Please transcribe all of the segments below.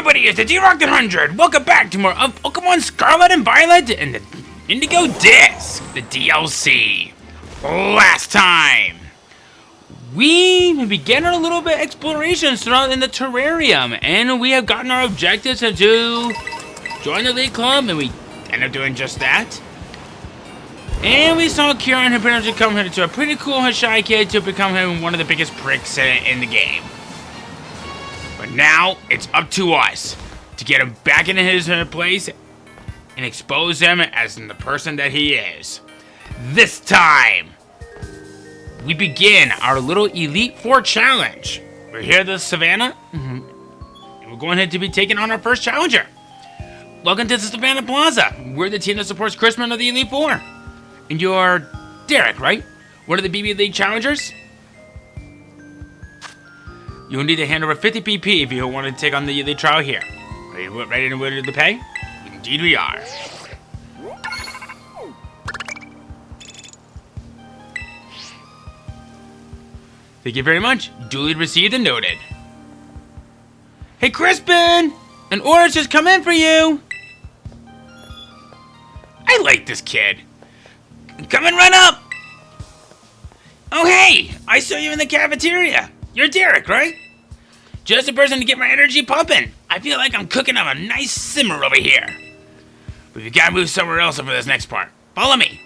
everybody, it's the D-Rock 100. Welcome back to more of Pokemon Scarlet and Violet and the Indigo Disc, the DLC. Last time, we began our little bit explorations throughout in the terrarium, and we have gotten our objectives to join the Elite Club, and we ended up doing just that. And we saw Kieran who pretty much come into a pretty cool shy kid to become him one of the biggest pricks in the game. But now, it's up to us to get him back into his place and expose him as the person that he is. This time, we begin our little Elite Four challenge. We're here at the Savannah, and we're going ahead to be taking on our first challenger. Welcome to the Savannah Plaza. We're the team that supports Chrisman of the Elite Four. And you're Derek, right? One of the BB League challengers? You'll need to hand over 50 PP if you want to take on the Elite Trial here. Are you ready and willing to pay? Indeed we are. Thank you very much. Duly received and noted. Hey, Crispin! An order's just come in for you! I like this kid. Coming right up! Oh, hey! I saw you in the cafeteria. You're Derek, right? Just a person to get my energy pumping. I feel like I'm cooking up a nice simmer over here. But you gotta move somewhere else for this next part. Follow me.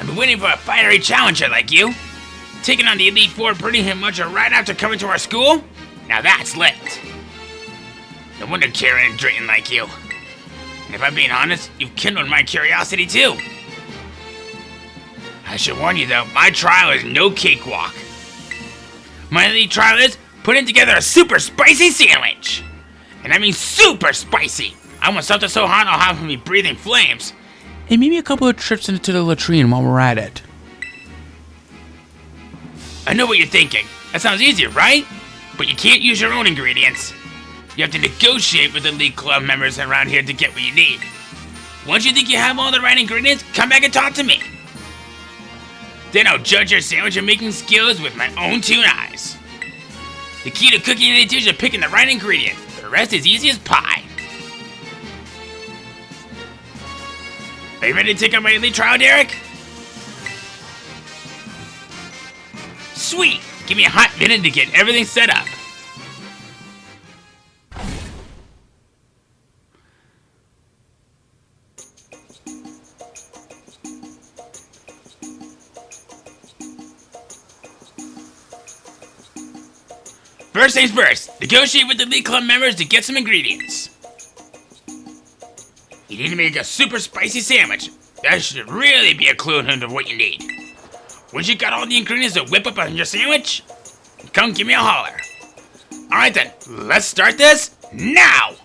I've been waiting for a fiery challenger like you. Taking on the Elite Four pretty much right after coming to our school? Now that's lit. No wonder Kieran and Drayton like you. And if I'm being honest, you've kindled my curiosity too. I should warn you though, my trial is no cakewalk. My Elite Trial is putting together a super spicy sandwich. And I mean super spicy. I want something so hot I'll have me breathing flames. And maybe a couple of trips into the latrine while we're at it. I know what you're thinking. That sounds easy, right? But you can't use your own ingredients. You have to negotiate with the Elite Club members around here to get what you need. Once you think you have all the right ingredients, come back and talk to me. Then I'll judge your sandwich and making skills with my own two eyes. The key to cooking any dish is picking the right ingredient. The rest is easy as pie. Are you ready to take on my Elite Trial, Derek? Sweet! Give me a hot minute to get everything set up. First things first, negotiate with the Elite Club members to get some ingredients. You need to make a super spicy sandwich. That should really be a clue hint of what you need. Once you got all the ingredients to whip up on your sandwich, come give me a holler. Alright then, let's start this now!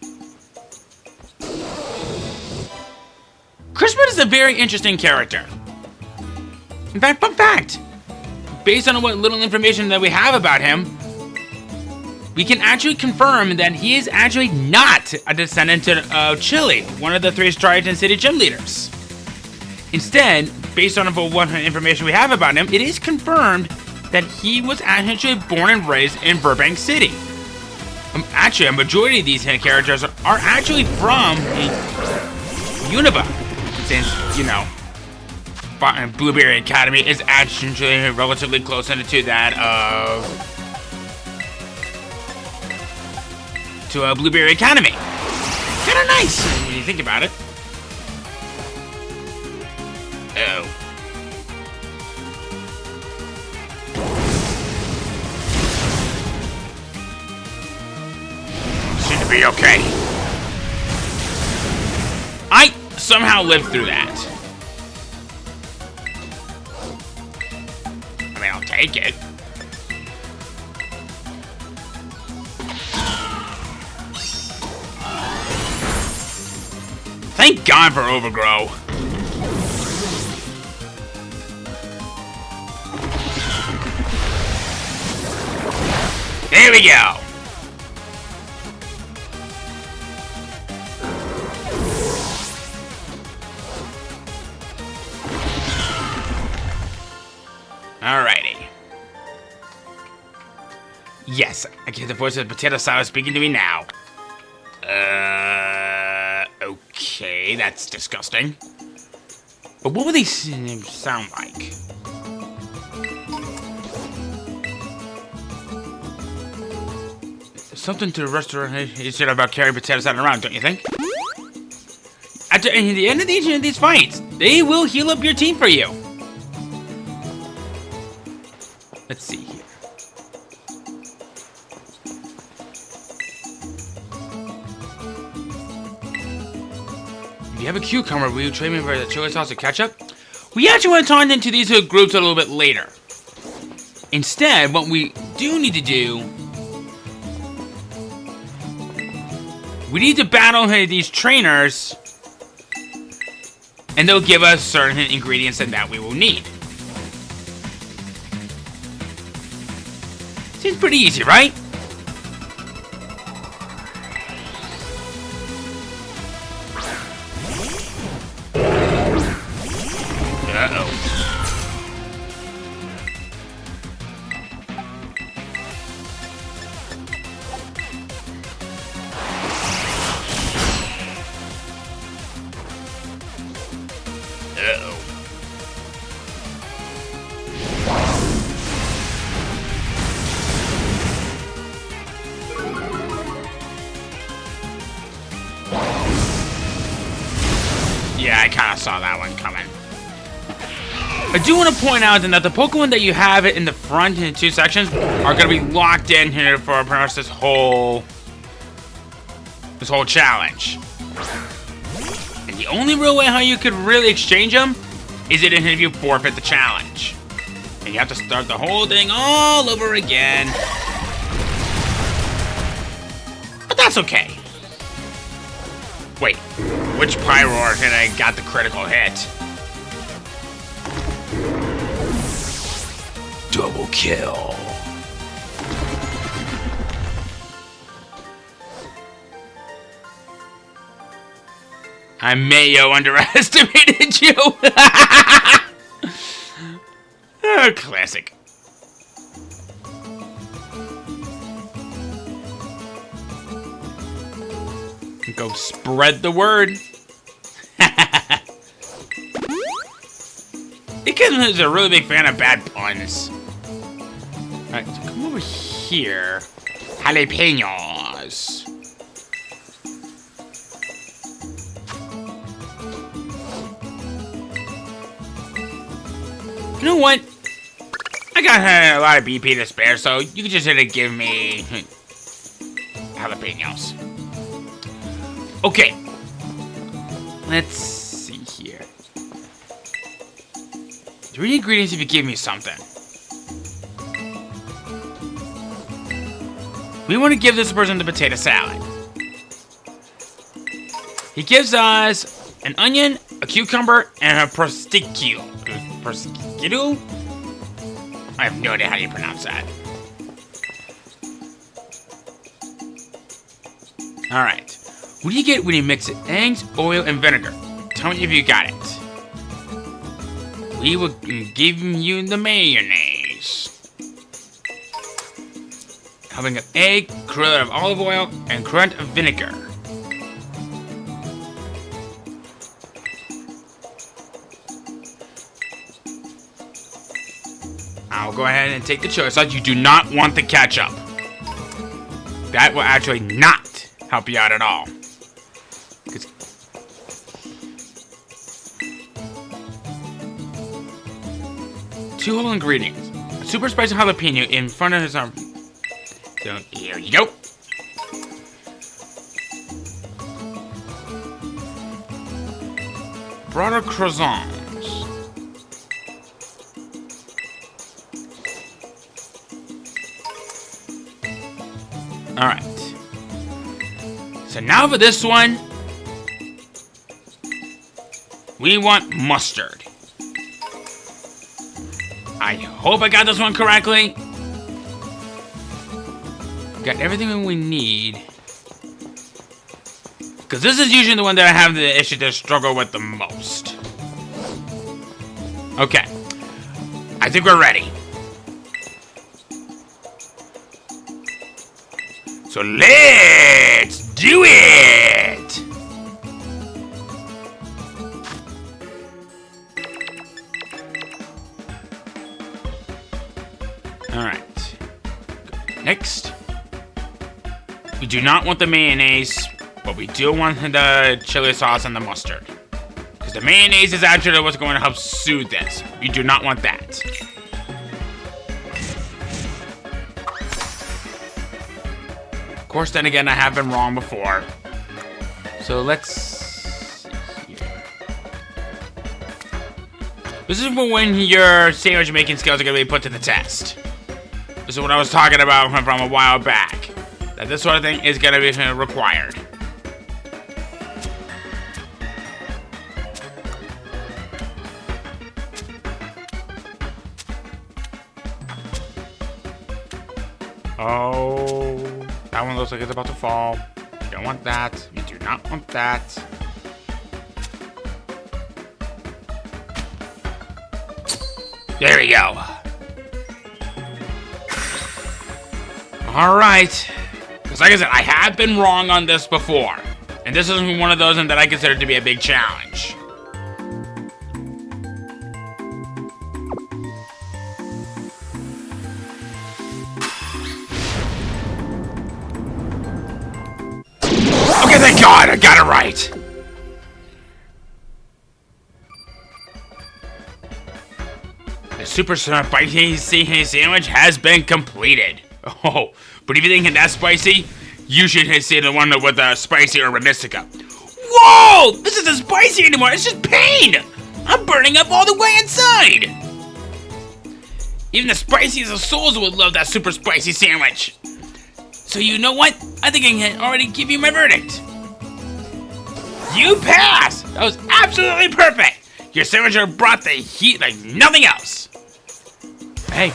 Chrisman is a very interesting character. In fact, fun fact, based on what little information that we have about him, we can actually confirm that he is actually not a descendant of Chili, one of the three Striaton City gym leaders. Instead, based on what information we have about him, it is confirmed that he was actually born and raised in Burbank City. Actually, a majority of these characters are actually from Unova, since, you know, Blueberry Academy is actually relatively close to that of Blueberry Academy. Kinda nice when you think about it. Oh. Seem to be okay. I somehow lived through that. I mean, I'll take it. Thank God for Overgrow. There we go. Yes, I can hear the voice of the potato salad speaking to me now. Okay, that's disgusting. But what would they sound like? Something to the restaurant you said about carrying potato salad around, don't you think? At the end of these fights, they will heal up your team for you. Let's see here. If you have a cucumber, will you trade me for the chili sauce and ketchup? We actually want to turn into these two groups a little bit later. Instead, what we do need to do, we need to battle these trainers, and they'll give us certain ingredients that we will need. Seems pretty easy, right? Uh-oh. Uh-oh. Yeah, I kind of saw that one coming. I do want to point out that the Pokemon that you have in the front in the two sections are going to be locked in here for pretty much this whole challenge. And the only real way how you could really exchange them is if you forfeit the challenge. And you have to start the whole thing all over again. But that's okay. Wait, which Pyroar hit I got the critical hit? Double kill. I mayo underestimated you. Oh, classic. Go spread the word. Because is a really big fan of bad puns. Alright, so come over here. Jalapenos. You know what? I got a lot of BP to spare, so you can just give me jalapenos. Okay. Let's see here. 3 ingredients if you give me something. We want to give this person the potato salad. He gives us an onion, a cucumber, and a prosciutto. Prosciutto? I have no idea how you pronounce that. Alright. What do you get when you mix it? Eggs, oil, and vinegar. Tell me if you got it. We will give you the mayonnaise. Having an egg, curd of olive oil, and curd of vinegar. I'll go ahead and take the chili sauce. You do not want the ketchup. That will actually not help you out at all. 2 whole ingredients. A super spicy jalapeno in front of his arm. So here you go. Broader croissants. Alright. So now for this one, we want mustard. I hope I got this one correctly. Got everything we need. Because this is usually the one that I have the issue to struggle with the most. Okay. I think we're ready. So let's do it! Alright. Next. We do not want the mayonnaise, but we do want the chili sauce and the mustard. Because the mayonnaise is actually what's going to help soothe this. You do not want that. Of course, then again, I have been wrong before. So let's see here. This is for when your sandwich making skills are going to be put to the test. This is what I was talking about from a while back. That this sort of thing is going to be required. Oh, that one looks like it's about to fall. You don't want that. You do not want that. There we go. All right. Because like I said, I have been wrong on this before. And this is one of those that I consider to be a big challenge. Okay, thank God, I got it right. The super spicy sandwich has been completed. Oh, but if you think that's spicy, you should say the one with the spicy or Mystica. Whoa! This isn't spicy anymore, it's just pain! I'm burning up all the way inside! Even the spiciest of souls would love that super spicy sandwich. So you know what? I think I can already give you my verdict. You passed! That was absolutely perfect! Your sandwich brought the heat like nothing else. Hey,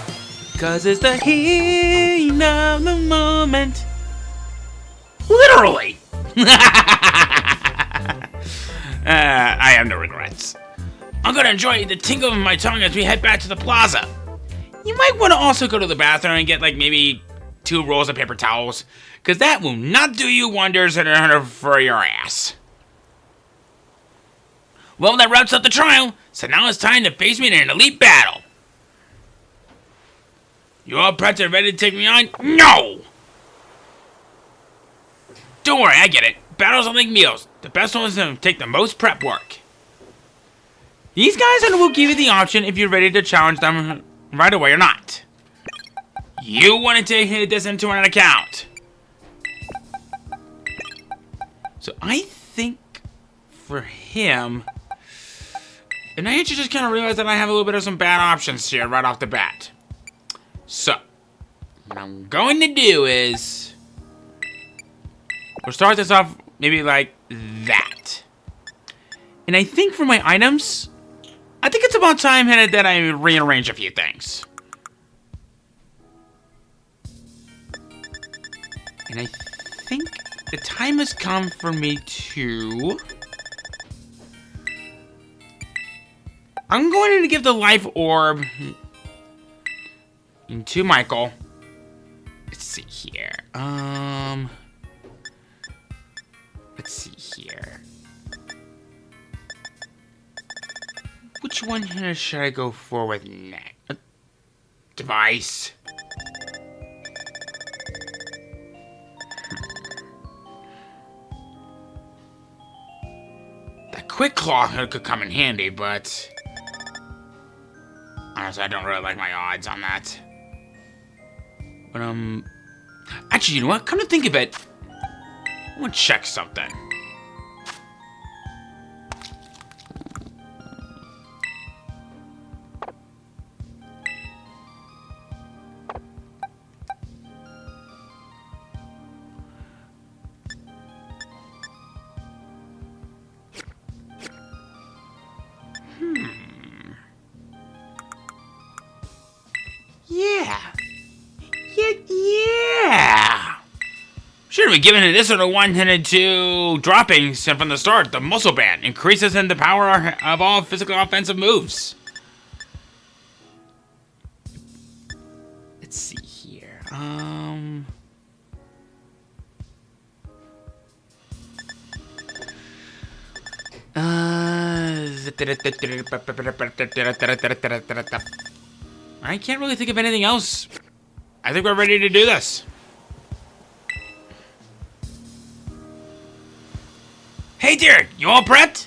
cause it's the heat of the moment. Literally! I have no regrets. I'm gonna enjoy the tingle of my tongue as we head back to the plaza. You might want to also go to the bathroom and get like maybe 2 rolls of paper towels, because that will not do you wonders for your ass. Well, that wraps up the trial, so now it's time to face me in an elite battle. You all prepped and ready to take me on? No! Don't worry, I get it. Battles are like meals. The best ones take the most prep work. These guys will give you the option if you're ready to challenge them right away or not. You want to take this into an account. So I think for him, and I actually just kind of realized that I have a little bit of some bad options here right off the bat. So, what I'm going to do is, we'll start this off maybe like that. And I think for my items, I think it's about time that I rearrange a few things. And I think the time has come for me to... I'm going to give the life orb to Michael. Let's see here. Let's see here. Which one here should I go for with next? Device. The quick claw could come in handy, but honestly, I don't really like my odds on that. But actually, you know what? Come to think of it, I want to check something. Yeah. Should have been given this one a one-handed to droppings from the start. The muscle band increases in the power of all physical offensive moves. Let's see here. I can't really think of anything else. I think we're ready to do this. Hey, Derek, you all prepped?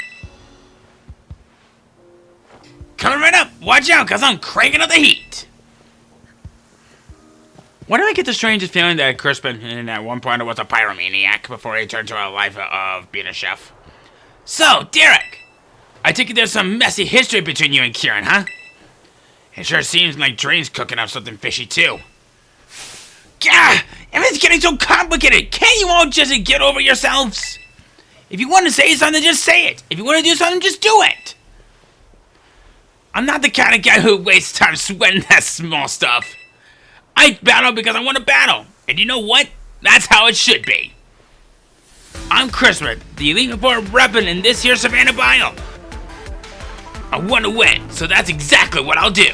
Coming right up. Watch out, because I'm cranking up the heat. Why do I get the strangest feeling that Crispin, at one point, was a pyromaniac before he turned to a life of being a chef? So, Derek, I take it there's some messy history between you and Kieran, huh? It sure seems like Drain's cooking up something fishy, too. Gah! Everything's getting so complicated. Can't you all just get over yourselves? If you want to say something, just say it. If you want to do something, just do it. I'm not the kind of guy who wastes time sweating that small stuff. I battle because I want to battle. And you know what? That's how it should be. I'm Crispin, the Elite Four reppin' in this here Savannah biome. I want to win, so that's exactly what I'll do.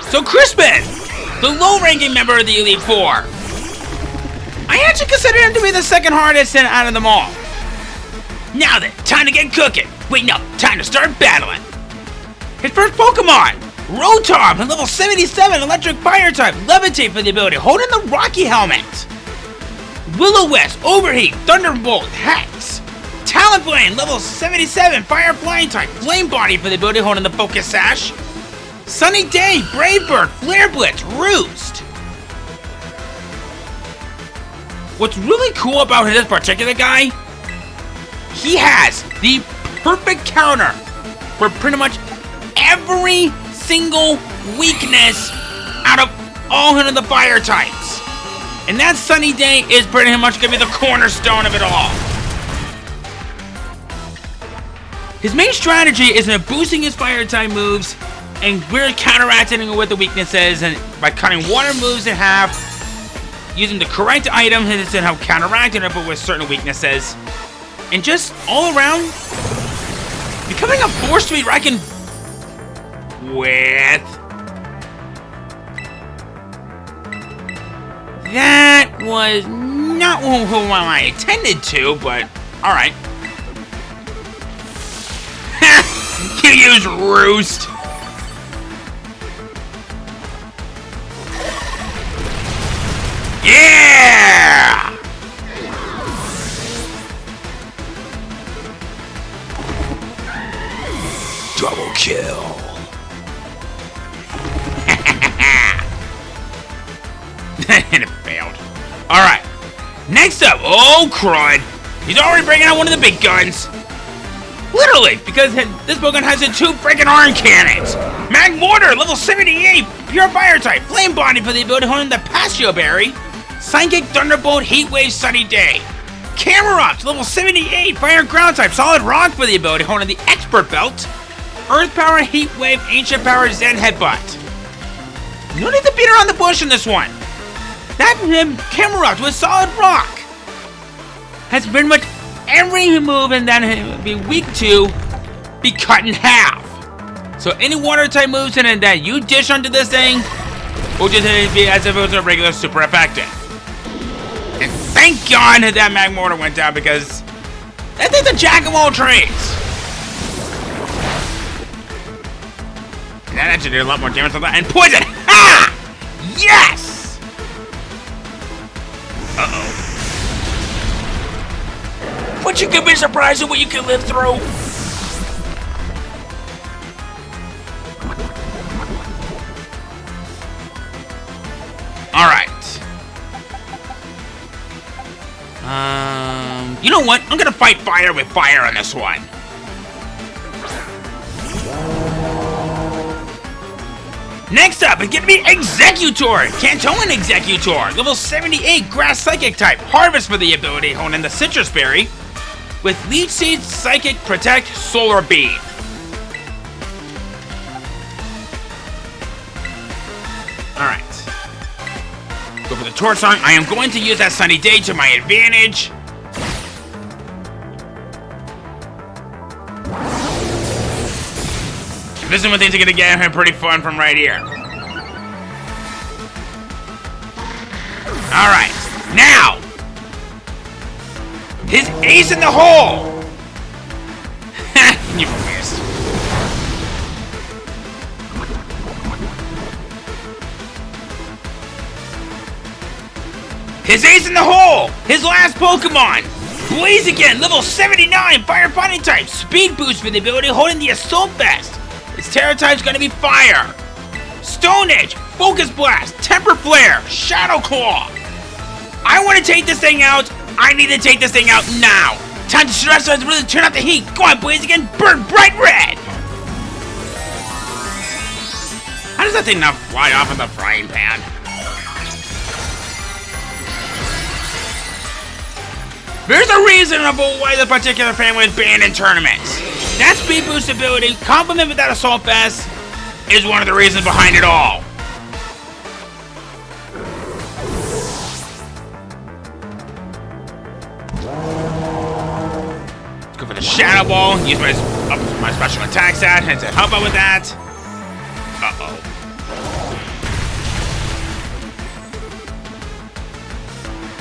So Crispin, the low-ranking member of the Elite Four. I actually consider him to be the second hardest out of them all. Now then, time to get cooking. Wait, no, time to start battling. His first Pokemon, Rotom, a level 77 electric fire type, levitate for the ability, holding the Rocky helmet. Will-O-Wisp, Overheat, Thunderbolt, Hex. Talonflame, level 77 fire flying type, Flame Body for the ability, holding the Focus Sash. Sunny Day, Brave Bird, Flare Blitz, Roost. What's really cool about this particular guy, he has the perfect counter for pretty much every single weakness out of all of the fire types. And that Sunny Day is pretty much going to be the cornerstone of it all. His main strategy is in boosting his fire type moves, and we're counteracting it with the weaknesses and by cutting water moves in half, using the correct item and how counteracting it but with certain weaknesses. And just all around, becoming a force to be reckoned with. That was not who I intended to, but alright. You used Roost. Yeah! Double kill. And it failed. Alright. Next up, oh crud. He's already bringing out one of the big guns. Literally, because this Pokemon has the two freaking arm cannons. Magmortar, level 78, pure fire type. Flame Body for the ability holding the Pastio Berry. Psychic Thunderbolt, Heat Wave, Sunny Day. Camerupt, level 78, fire ground type. Solid Rock for the ability holding the Expert Belt. Earth Power, Heat Wave, Ancient Power, Zen Headbutt. No need to beat around the bush in this one. That Camerupt with Solid Rock has pretty much every move and then be weak to be cut in half. So any water type moves in that you dish onto this thing will just be as if it was a regular super effective. And thank God that Magmortar went down because that thing's a jack of all trades. That actually did a lot more damage than that. And poison! Ha! Yes! Uh-oh. But you can be surprised at what you can live through. Alright. You know what? I'm gonna fight fire with fire on this one. Next up, it's gonna be Executor! Cantoan Executor! Level 78, Grass Psychic type. Harvest for the ability, holding the Citrus Berry. With Leech Seed, Psychic, Protect, Solar Beam. Alright. Go for the Torch Song. I am going to use that Sunny Day to my advantage. This is one thing's gonna get pretty fun from right here. Alright, now! His ace in the hole! You missed. His ace in the hole! His last Pokemon! Blaziken, level 79, fire fighting type, speed boost for the ability holding the Assault Vest. Its Terra type's gonna be fire. Stone Edge, Focus Blast, Temper Flare, Shadow Claw. I want to take this thing out. I need to take this thing out now. Time to stress us really turn out the heat. Go on, Blaziken, burn bright red. How does that thing not fly off of the frying pan? There's a reason about why the particular family is banned in tournaments. That speed boost ability, complement with that Assault Vest, is one of the reasons behind it all. Let's go for the Shadow Ball, use my special attack stat, and to help out with that. Uh-oh.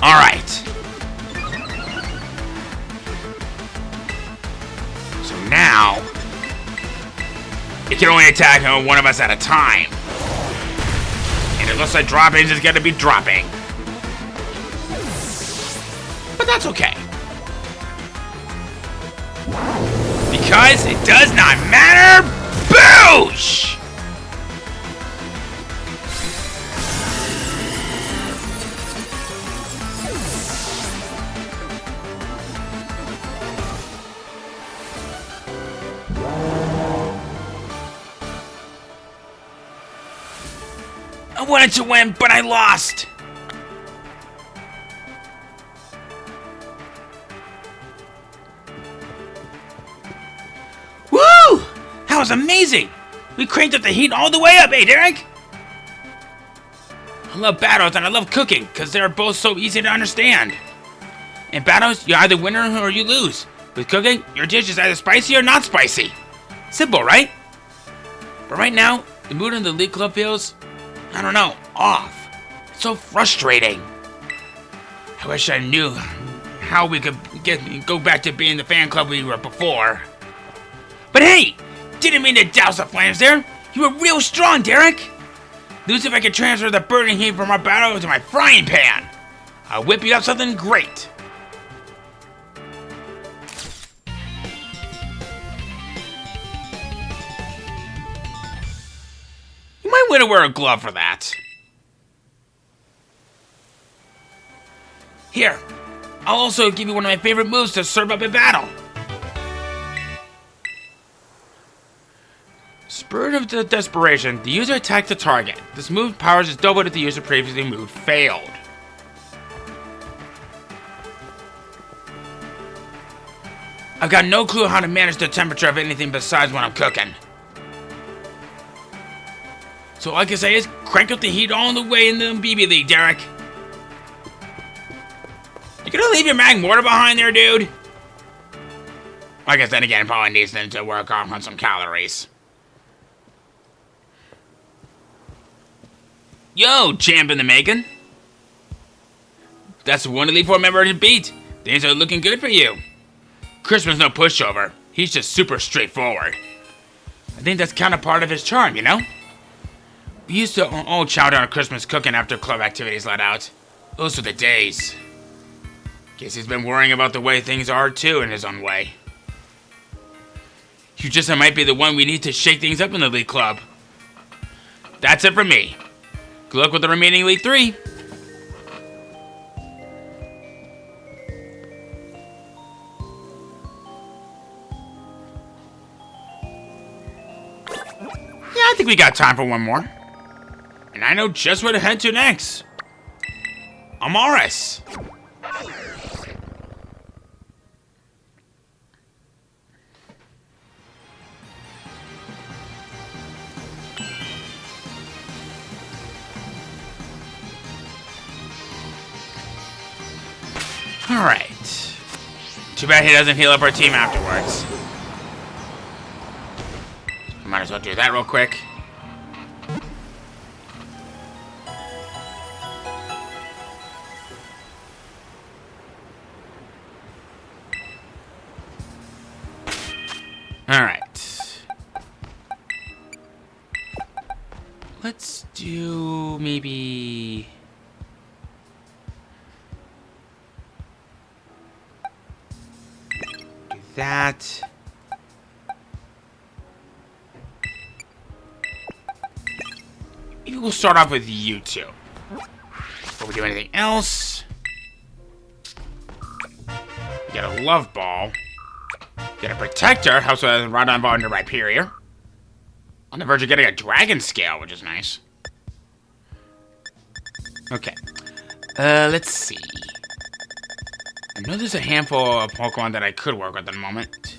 Alright. Now, it can only attack one of us at a time. And it looks like droppings is going to be dropping. But that's okay. Because it does not matter. Boosh! I wanted to win, but I lost. Woo! That was amazing. We cranked up the heat all the way up, eh, Derek? I love battles and I love cooking because they're both so easy to understand. In battles, you either win or you lose. With cooking, your dish is either spicy or not spicy. Simple, right? But right now, the mood in the League Club feels, I don't know, off. It's so frustrating. I wish I knew how we could go back to being the fan club we were before. But hey, didn't mean to douse the flames there. You were real strong, Derek. Let's see if I can transfer the burning heat from our battle to my frying pan. I'll whip you up something great. You might want to wear a glove for that. Here, I'll also give you one of my favorite moves to serve up a battle. Spirit of Desperation. The user attacks the target. This move powers is doubled if the user previously moved failed. I've got no clue how to manage the temperature of anything besides when I'm cooking. So all I can say is crank up the heat all the way in the BB League, Derek. You gonna leave your Mag Mortar behind there, dude? I guess then again, probably needs them to work on some calories. Yo, champ in the making. That's one Elite Four member to beat. Things are looking good for you. Christmas no pushover. He's just super straightforward. I think that's kind of part of his charm, you know? We used to all chow down on Christmas cooking after club activities let out. Those were the days. Guess he's been worrying about the way things are too in his own way. You just might be the one we need to shake things up in the Elite Club. That's it for me. Good luck with the remaining Elite 3. Yeah, I think we got time for one more. And I know just where to head to next. Amaris. Alright. Too bad he doesn't heal up our team afterwards. Might as well do that real quick. Let's do maybe... do that. Maybe we'll start off with you two. Before we do anything else. You got a love ball. You got a protector, helps with Radon Ball under Rhyperior. On the verge of getting a dragon scale, which is nice. Okay. Let's see. I know there's a handful of Pokemon that I could work with at the moment.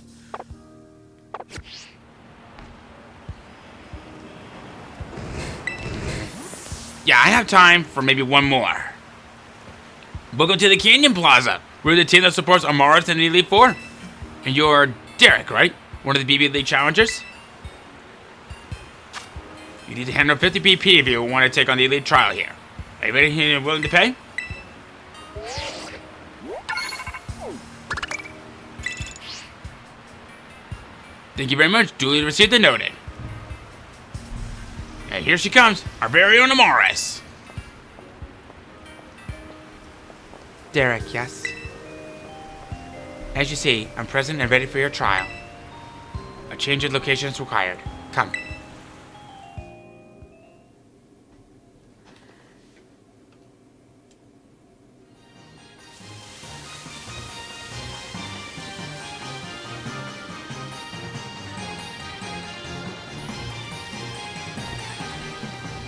Yeah, I have time for maybe one more. Welcome to the Canyon Plaza. We're the team that supports Amaris in the Elite Four. And you're Derek, right? One of the BB League challengers? You need to handle 50 PP if you want to take on the Elite Trial here. Are you ready and willing to pay? Thank you very much. Duly received and noted. And here she comes, our very own Amaris. Derek, yes? As you see, I'm present and ready for your trial. A change of location is required. Come.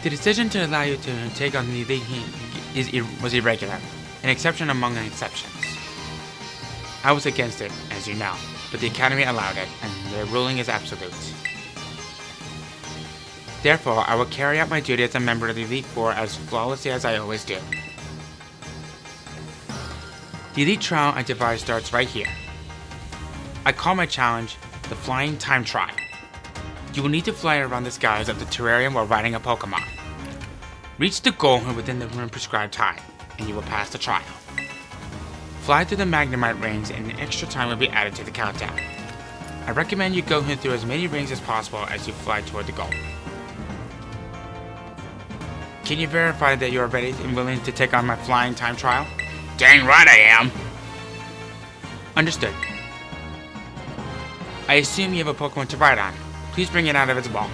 The decision to allow you to take on the Elite was irregular, an exception among exceptions. I was against it, as you know, but the Academy allowed it, and their ruling is absolute. Therefore, I will carry out my duty as a member of the Elite Four as flawlessly as I always do. The Elite Trial I devised starts right here. I call my challenge the Flying Time Trial. You will need to fly around the skies of the terrarium while riding a Pokemon. Reach the goal within the prescribed time, and you will pass the trial. Fly through the Magnemite rings and extra time will be added to the countdown. I recommend you go through as many rings as possible as you fly toward the goal. Can you verify that you are ready and willing to take on my flying time trial? Dang right I am! Understood. I assume you have a Pokemon to ride on. Please bring it out of its ball.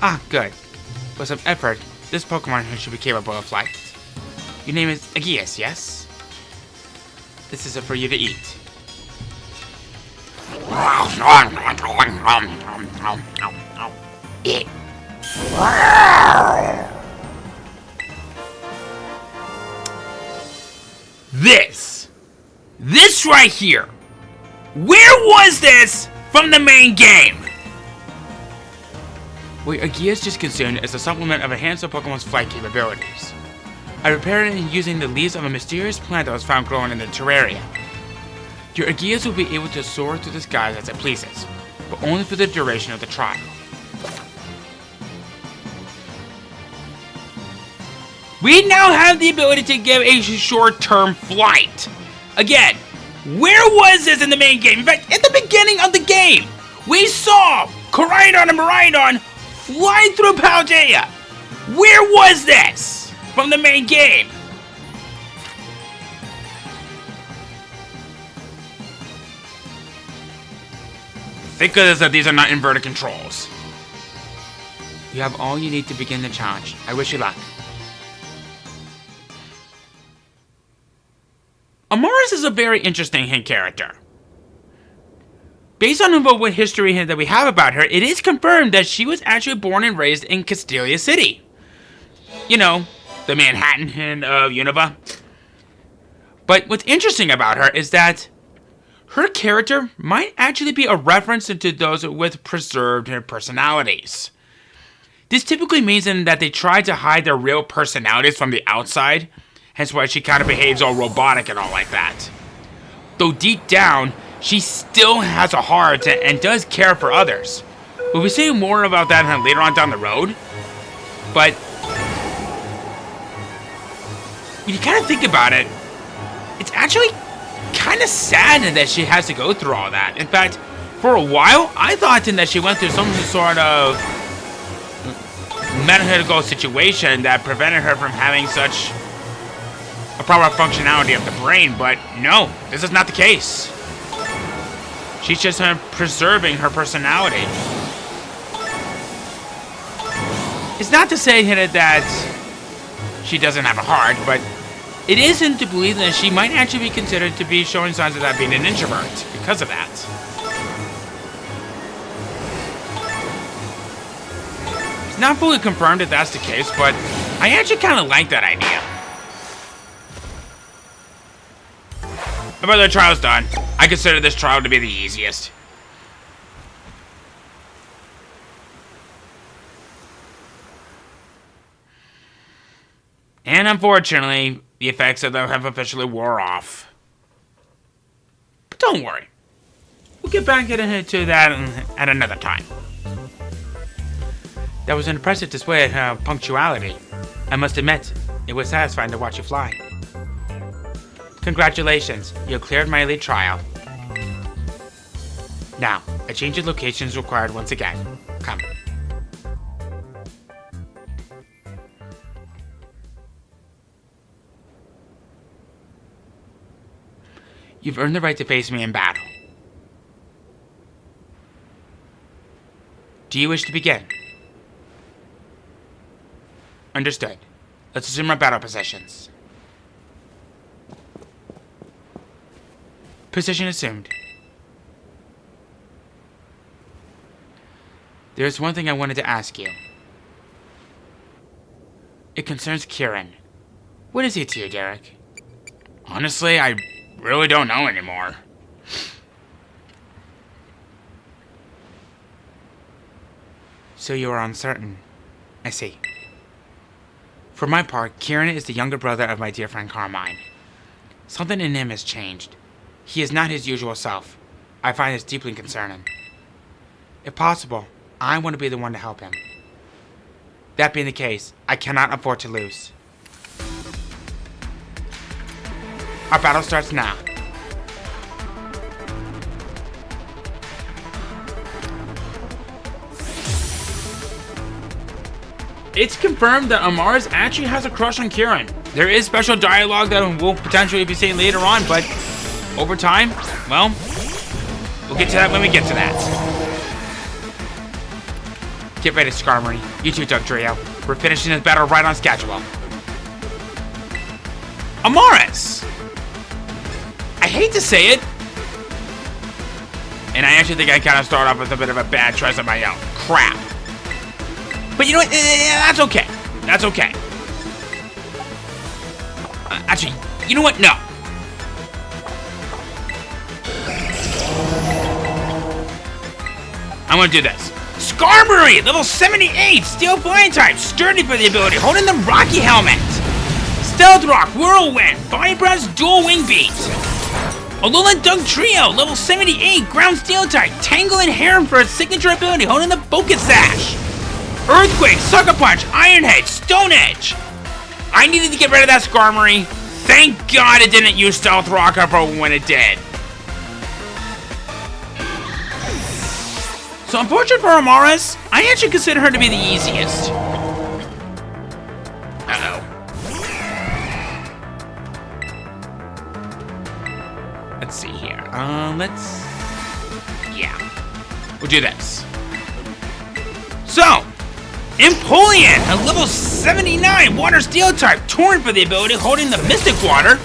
Ah, good. With some effort, this Pokemon should be capable of flight. Your name is Aegeus, yes? This is for you to eat. Eat. This right here. Where was this from the main game? What Aegeus just consumed is a supplement of a handful of Pokemon's flight capabilities. I prepared it using the leaves of a mysterious plant that was found growing in the terrarium. Your Aegeus will be able to soar through the skies as it pleases, but only for the duration of the trial. We now have the ability to give a short-term flight. Again, where was this in the main game? In fact, at the beginning of the game, we saw Koraidon and Miraidon fly through Paldea. Where was this from the main game? Thank goodness that these are not inverted controls. You have all you need to begin the challenge. I wish you luck. Amaris is a very interesting hint character. Based on what history that we have about her, it is confirmed that she was actually born and raised in Castelia City. You know, the Manhattan of Unova. But what's interesting about her is that her character might actually be a reference to those with preserved personalities. This typically means that they try to hide their real personalities from the outside, hence why she kind of behaves all robotic and all like that. Though deep down, she still has a heart and does care for others. We'll be saying more about that later on down the road. But when you kind of think about it, it's actually kind of sad that she has to go through all that. In fact, for a while, I thought that she went through some sort of medical situation that prevented her from having such a proper functionality of the brain, but no, this is not the case. She's just preserving her personality. It's not to say that she doesn't have a heart, but it isn't to believe that she might actually be considered to be showing signs of that being an introvert because of that. It's not fully confirmed if that's the case, but I actually kind of like that idea. About the trial's done. I consider this trial to be the easiest. And unfortunately, the effects of them have officially wore off. But don't worry. We'll get back into that at another time. That was an impressive display of punctuality. I must admit, it was satisfying to watch you fly. Congratulations, you cleared my elite trial. Now, a change of location is required once again. Come. You've earned the right to face me in battle. Do you wish to begin? Understood. Let's assume our battle positions. Position assumed. There's one thing I wanted to ask you. It concerns Kieran. What is he to you, Derek? Honestly, I really don't know anymore. So you are uncertain. I see. For my part, Kieran is the younger brother of my dear friend Carmine. Something in him has changed. He is not his usual self. I find this deeply concerning. If possible, I want to be the one to help him. That being the case, I cannot afford to lose. Our battle starts now. It's confirmed that Amaris actually has a crush on Kieran. There is special dialogue that we'll potentially be seeing later on, but over time, well, we'll get to that when we get to that. Get ready, Skarmory. You too, Doug Trio. We're finishing this battle right on schedule. Amaris! I hate to say it, and I actually think I kind of started off with a bit of a bad choice of my own. Crap. But you know what? That's okay. That's okay. Actually, you know what? No. I'm gonna do this. Skarmory, level 78, Steel Flying type, sturdy for the ability, holding the Rocky Helmet. Stealth Rock, Whirlwind, Body Press, Dual Wing Beat. Alolan Doug Trio, level 78, Ground Steel type, Tangle and Harem for its signature ability, holding the Focus Sash. Earthquake, Sucker Punch, Iron Head, Stone Edge. I needed to get rid of that Skarmory. Thank God it didn't use Stealth Rock up when it did. So unfortunate for Amaris, I actually consider her to be the easiest. Uh-oh. Let's see here. Yeah. We'll do this. So, Empoleon, a level 79 Water Steel type, Torrent for the ability, holding the Mystic Water.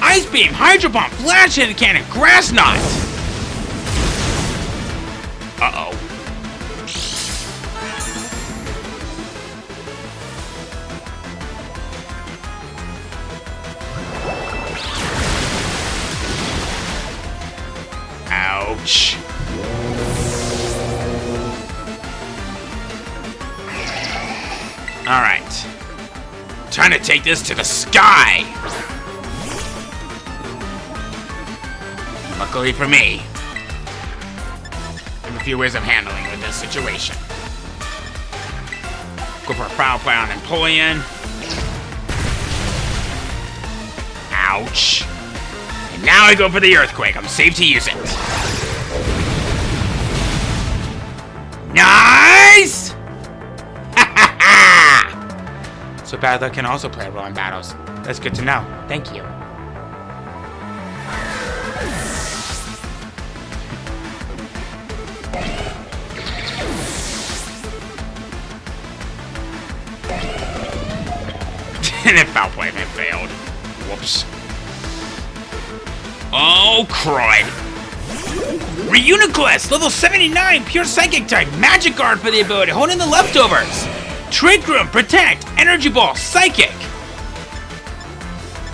Ice Beam, Hydro Pump, Flash Hit Cannon, Grass Knot. Uh-oh. Ouch. Alright. Time to take this to the sky! Luckily for me, I have a few ways of handling with this situation. Go for a Foul Play on Empoleon. Ouch. And now I go for the earthquake. I'm safe to use it. Nice! So bad luck can also play a role in battles. That's good to know. Thank you. And then foul play failed. Whoops. Oh, crud. Reuniclus, level 79, pure psychic type, magic guard for the ability, hold in the leftovers. Trick Room, protect, energy ball, psychic.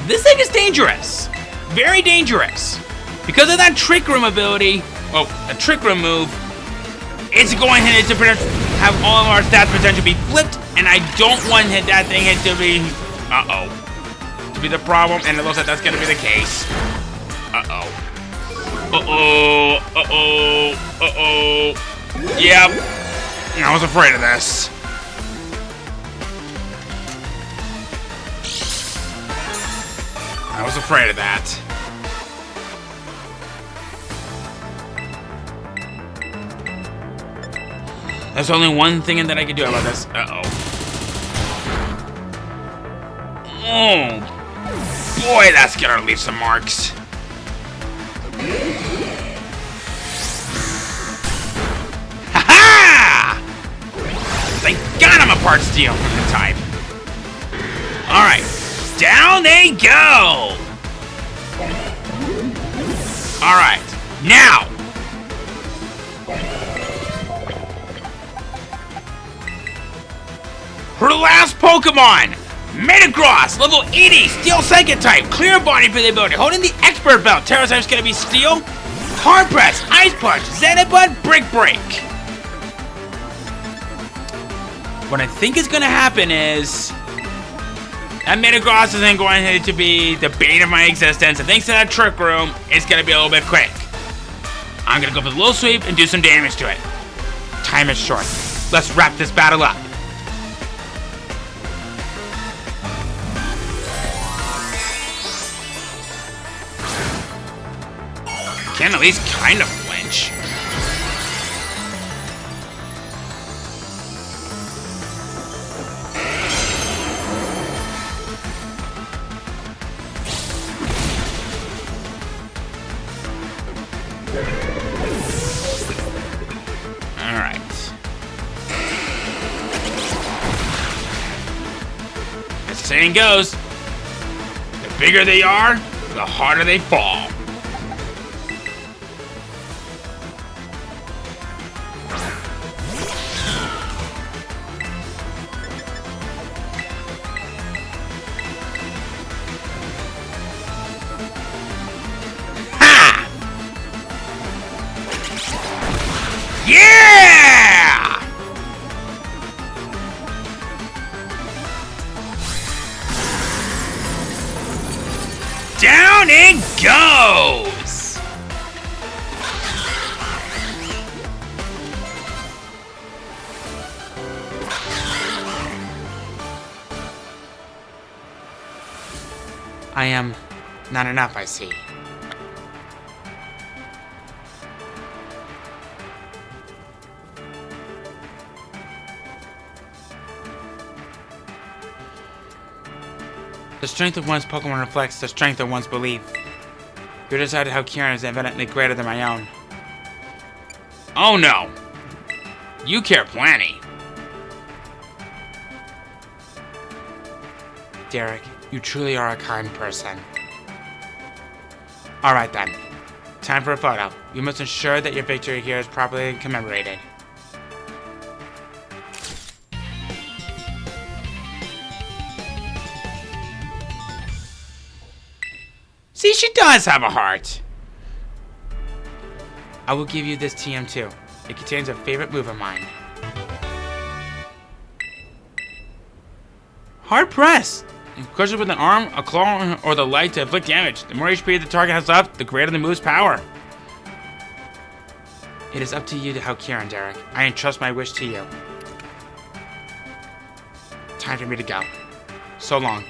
This thing is dangerous. Very dangerous. Because of that Trick Room ability, well, a Trick Room move, it's going to have all of our stats potential be flipped, and I don't want that thing to be, to be the problem, and it looks like that's going to be the case. Yep. I was afraid of this. I was afraid of that. There's only one thing that I can do about this. Oh. Boy, that's gonna leave some marks. Ha-ha! Thank God I'm a part steel from the type. Alright. Down they go! Alright. Now! Her last Pokemon! Metagross, level 80, Steel Psychic type, Clear Body for the ability, holding the Expert Belt. Terra type's gonna be Steel. Hard Press, Ice Punch, Xenobud, Brick Break. What I think is gonna happen is that Metagross isn't going to be the bane of my existence, and thanks to that Trick Room, it's gonna be a little bit quick. I'm gonna go for the little sweep and do some damage to it. Time is short. Let's wrap this battle up. Can at least kind of flinch. All right. As the saying goes, the bigger they are, the harder they fall. Yeah! Down it goes! I am not enough, I see. The strength of one's Pokemon reflects the strength of one's belief. You decided how Kieran is evidently greater than my own. Oh no! You care plenty. Derek, you truly are a kind person. Alright then. Time for a photo. You must ensure that your victory here is properly commemorated. See, she does have a heart. I will give you this TM too. It contains a favorite move of mine. Hard press. Crush it with an arm, a claw, or the light to inflict damage. The more HP the target has left, the greater the move's power. It is up to you to help Kieran, Derek. I entrust my wish to you. Time for me to go. So long.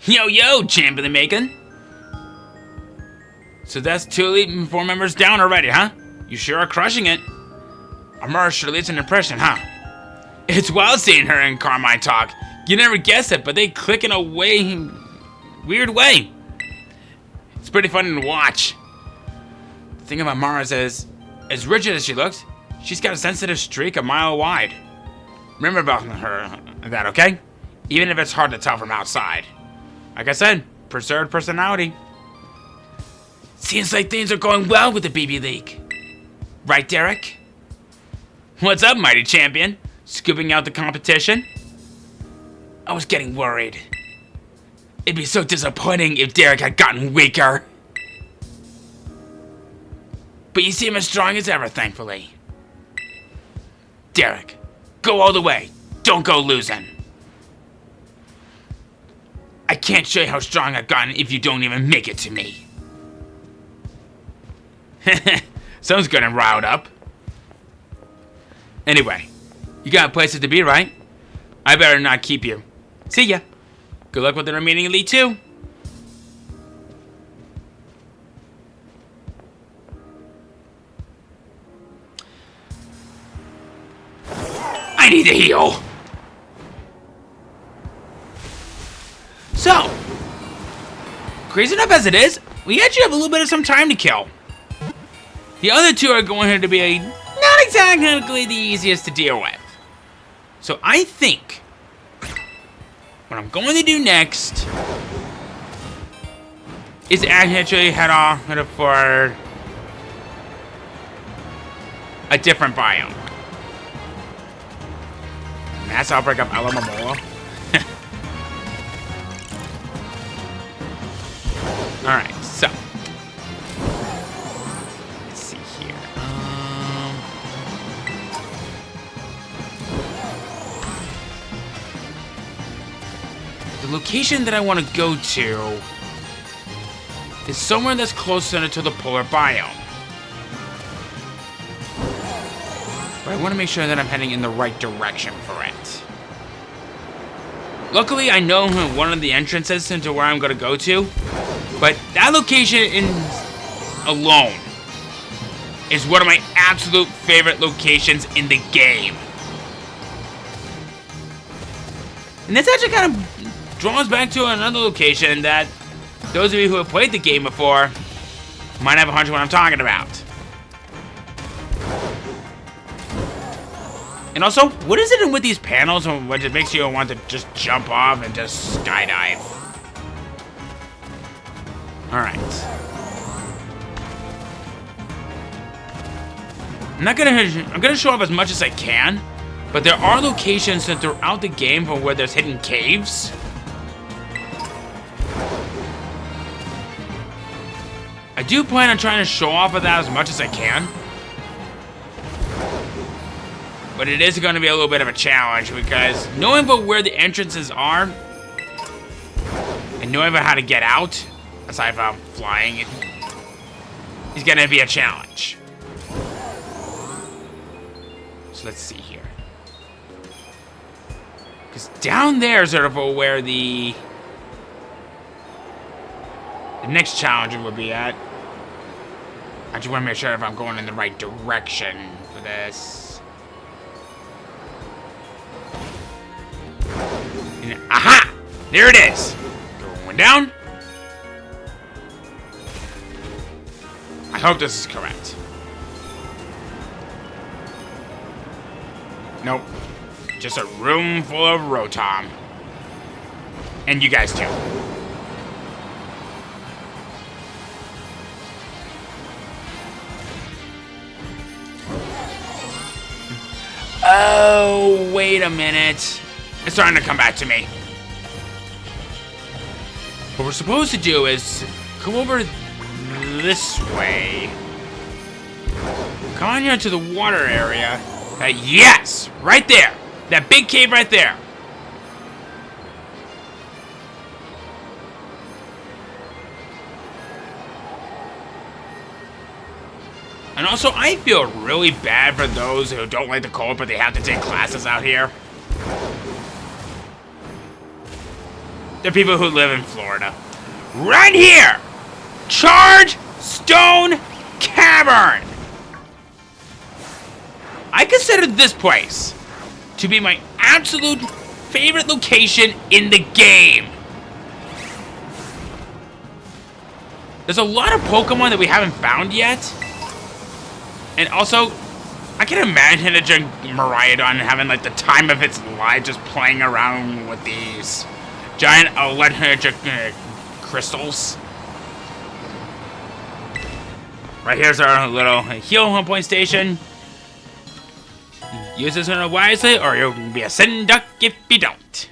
Yo, yo, champ of the making. So that's 2 elite and 4 members down already, huh? You sure are crushing it. Amara sure leaves an impression, huh? It's wild seeing her and Carmine talk. You never guess it, but they click in a weird way. It's pretty funny to watch. The thing about Mara is, as rigid as she looks, she's got a sensitive streak a mile wide. Remember about her that, okay? Even if it's hard to tell from outside. Like I said, preserved personality. Seems like things are going well with the BB League. Right, Derek? What's up, mighty champion? Scooping out the competition? I was getting worried. It'd be so disappointing if Derek had gotten weaker. But you seem as strong as ever, thankfully. Derek, go all the way. Don't go losing. I can't show you how strong I've gotten if you don't even make it to me. Sounds good and riled up. Anyway, you got places to be, right? I better not keep you. See ya. Good luck with the remaining Elite 2. I need to heal. So, crazy enough as it is, we actually have a little bit of some time to kill. The other 2 are going to be not exactly the easiest to deal with. So I think what I'm going to do next is actually head off for a different biome. Mass outbreak of Alamomola. Alright, so let's see here. The location that I want to go to is somewhere that's closer to the polar biome. But I want to make sure that I'm heading in the right direction for it. Luckily, I know one of the entrances into where I'm going to go to, but that location alone is one of my absolute favorite locations in the game. And this actually kind of draws back to another location that those of you who have played the game before might have a hunch what I'm talking about. And also, what is it with these panels which it makes you want to just jump off and just skydive? Alright. I'm gonna show off as much as I can, but there are locations throughout the game for where there's hidden caves. I do plan on trying to show off of that as much as I can. But it is going to be a little bit of a challenge because knowing about where the entrances are and knowing about how to get out, aside from flying, is going to be a challenge. So let's see here. Because down there is sort of where the next challenge would be at. I just want to make sure if I'm going in the right direction for this. Aha! There it is! Going down. I hope this is correct. Nope. Just a room full of Rotom. And you guys too. Oh, wait a minute. It's starting to come back to me. What we're supposed to do is come over this way. Come on here to the water area. Yes! Right there! That big cave right there. And also, I feel really bad for those who don't like the cold, but they have to take classes out here. the people who live in Florida. Right here! Charge Stone Cavern! I consider this place to be my absolute favorite location in the game. There's a lot of Pokemon that we haven't found yet. And also, I can imagine a Miraidon having like the time of its life just playing around with these giant electric crystals. Right here's our little heal point station. Use this one wisely or you'll be a sitting duck if you don't.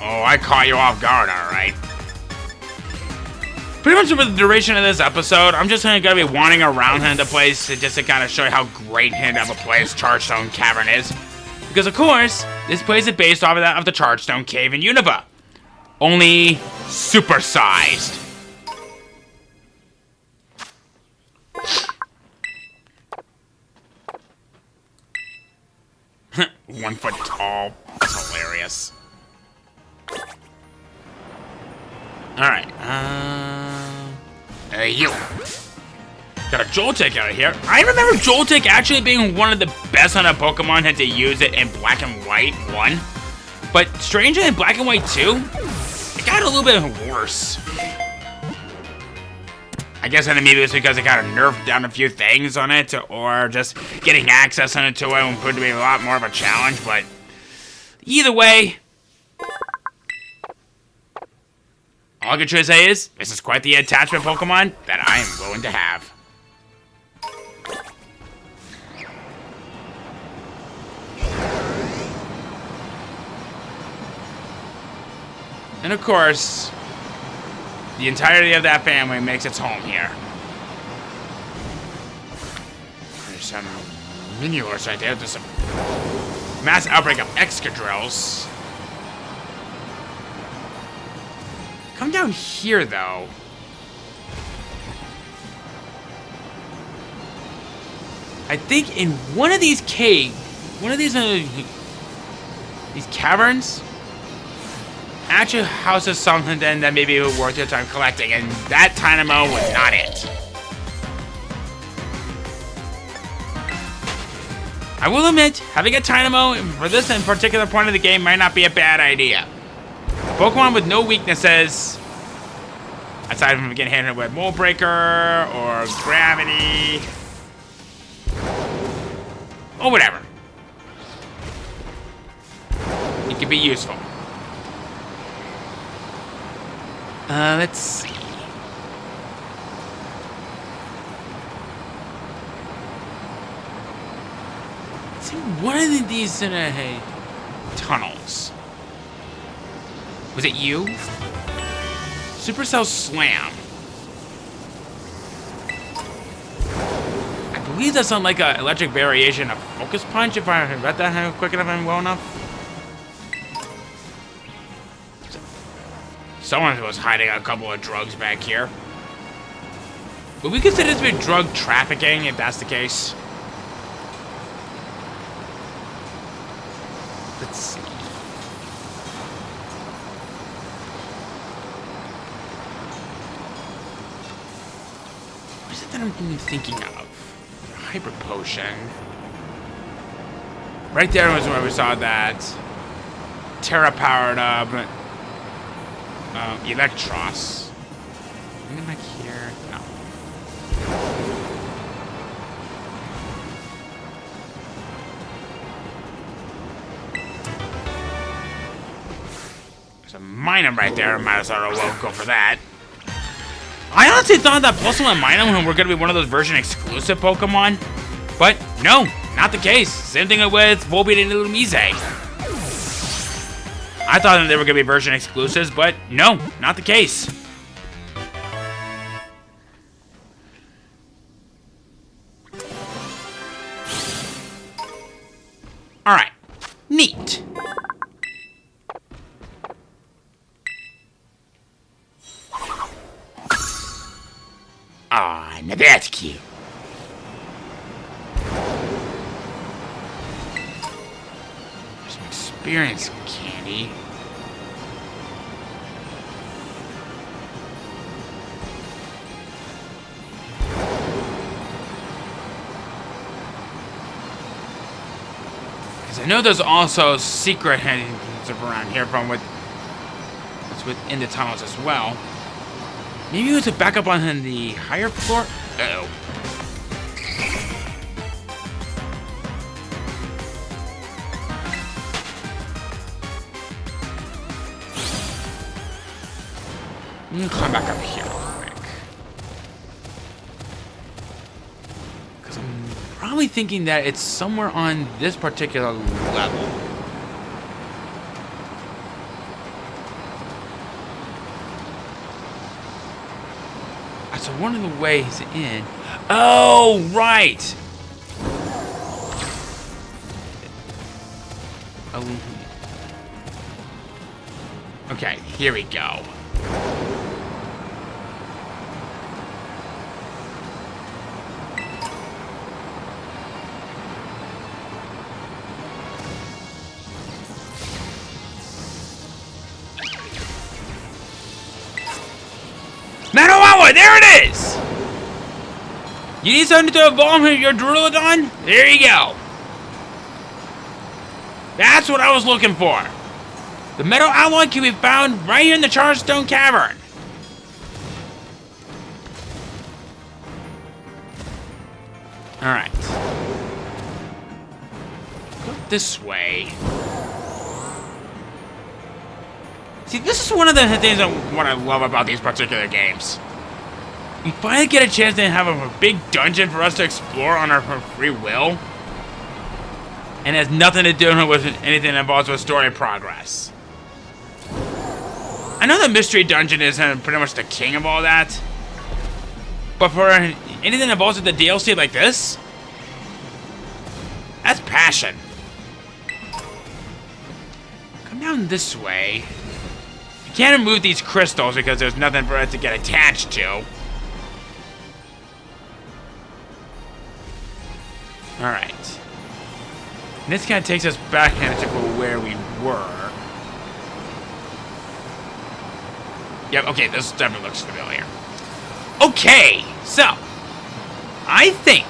Oh, I caught you off guard, alright. Pretty much for the duration of this episode, I'm just gonna be wandering around the place just to kind of show you how great of a place Chargestone Cavern is. Because of course, this place is based off of the Chargestone Cave in Unova. Only supersized. 1 foot tall. That's hilarious. Alright, you. Got a Joltik out of here. I remember Joltik actually being one of the best on a Pokemon had to use it in Black and White 1. But strangely in Black and White 2, it got a little bit worse. I guess maybe it was because it kind of nerfed down a few things on it, or just getting access on it to it would prove to be a lot more of a challenge, but either way, all I can try to say is, this is quite the attachment Pokemon that I am willing to have. And of course, the entirety of that family makes its home here. There's some Minulars right there. There's some mass outbreak of Excadrills. Come down here, though. I think in one of these caves, these caverns, actually houses something then that maybe it would worth your time collecting, and that Dynamo was not it. I will admit, having a Dynamo for this in particular point of the game might not be a bad idea. Pokemon with no weaknesses, aside from getting hit with Mold Breaker or Gravity, or whatever. It can be useful. Let's see. Let's see one of these tunnels. Was it you? Supercell Slam. I believe that's on like a electric variation of Focus Punch, if I read that quick enough and well enough. Someone was hiding a couple of drugs back here. Would we consider this to be drug trafficking if that's the case? Let's see. What is it that I'm thinking of? Hyper Potion. Right there was where we saw that Terra powered up Electros. Anything back here? No. There's a Minun right there. Might as well go for that. I honestly thought that Plusle and Minun were going to be one of those version exclusive Pokemon, but no, not the case. Same thing with Volbeat and Illumise. I thought they were going to be version exclusives, but no, not the case. Alright, neat. experience candy. Because I know there's also secret hidden stuff around here from what's within the tunnels as well. Maybe it was a backup on the higher floor? Uh-oh. Let me climb back up here real quick. Because I'm probably thinking that it's somewhere on this particular level. So one of the ways in... Oh, right! Okay, here we go. Manoawa, there it is! You need something to evolve your Drulodon? There you go. That's what I was looking for. The metal alloy can be found right here in the Charstone Cavern. Alright. Go this way. See, this is one of the things what I love about these particular games. We finally get a chance to have a big dungeon for us to explore on our free will. And it has nothing to do with anything that involves with story progress. I know the mystery dungeon is pretty much the king of all that. But for anything that involves with the DLC like this, that's passion. Come down this way. You can't remove these crystals because there's nothing for it to get attached to. Alright. And this kind of takes us back into where we were. Yep, okay, this definitely looks familiar. Okay, so I think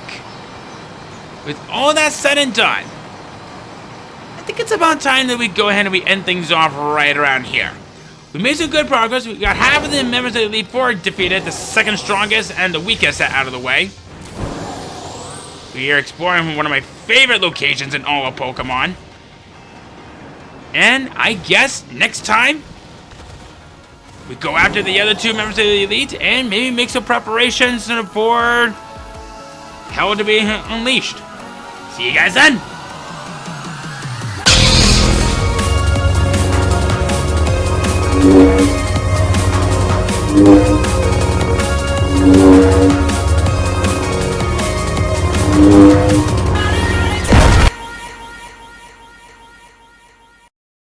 with all that said and done, I think it's about time that we go ahead and we end things off right around here. We made some good progress. We got half of the members of the Elite Four defeated, the second strongest and the weakest out of the way. We are exploring one of my favorite locations in all of Pokemon. And I guess next time, we go after the other two members of the Elite and maybe make some preparations for hell to be unleashed. See you guys then!